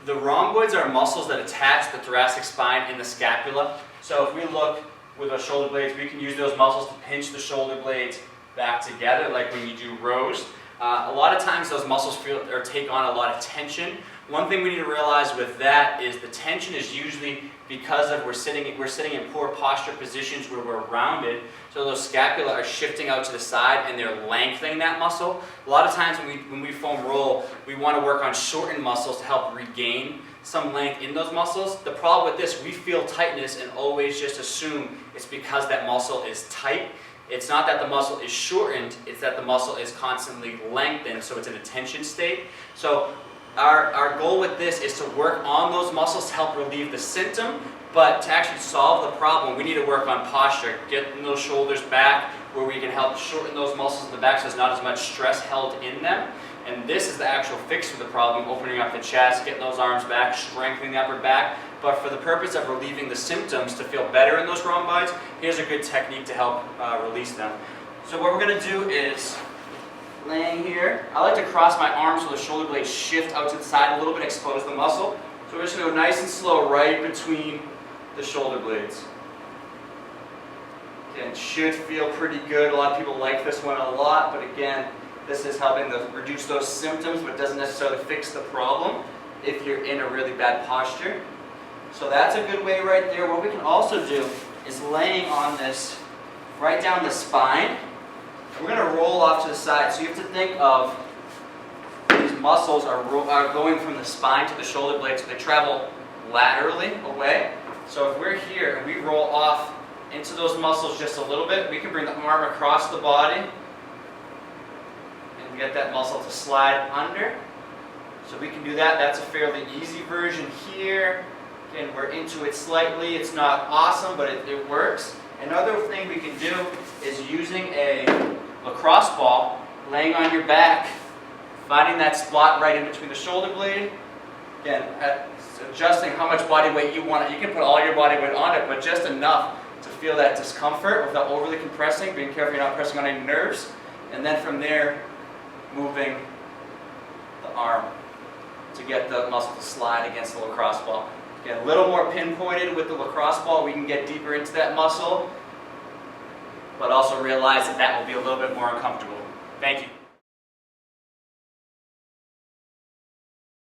The rhomboids are muscles that attach the thoracic spine and the scapula. So if we look with our shoulder blades, we can use those muscles to pinch the shoulder blades back together, like when you do rows. A lot of times those muscles feel or take on a lot of tension. One thing we need to realize with that is the tension is usually because of we're sitting in poor posture positions where we're rounded, so those scapula are shifting out to the side and they're lengthening that muscle. A lot of times when we foam roll, we want to work on shortened muscles to help regain some length in those muscles. The problem with this, we feel tightness and always just assume it's because that muscle is tight. It's not that the muscle is shortened, it's that the muscle is constantly lengthened, so it's in a tension state. So our goal with this is to work on those muscles to help relieve the symptom, but to actually solve the problem, we need to work on posture, getting those shoulders back where we can help shorten those muscles in the back so there's not as much stress held in them. And this is the actual fix for the problem, opening up the chest, getting those arms back, strengthening the upper back. But for the purpose of relieving the symptoms to feel better in those rhomboids, here's a good technique to help release them. So what we're going to do is, laying here, I like to cross my arms so the shoulder blades shift out to the side a little bit, expose the muscle. So we're just going to go nice and slow right between the shoulder blades. Again, it should feel pretty good. A lot of people like this one a lot, but again, this is helping to reduce those symptoms, but doesn't necessarily fix the problem if you're in a really bad posture. So that's a good way right there. What we can also do is laying on this right down the spine. We're going to roll off to the side. So you have to think of these muscles are going from the spine to the shoulder blades. So they travel laterally away. So if we're here and we roll off into those muscles just a little bit, we can bring the arm across the body and get that muscle to slide under. So we can do that. That's a fairly easy version here. Again, we're into it slightly. It's not awesome, but it works. Another thing we can do is using a lacrosse ball, laying on your back, finding that spot right in between the shoulder blade. Again, adjusting how much body weight you want. You can put all your body weight on it, but just enough to feel that discomfort without overly compressing, being careful you're not pressing on any nerves. And then from there, moving the arm to get the muscle to slide against the lacrosse ball. Again, a little more pinpointed with the lacrosse ball, we can get deeper into that muscle, but also realize that that will be a little bit more uncomfortable. Thank you.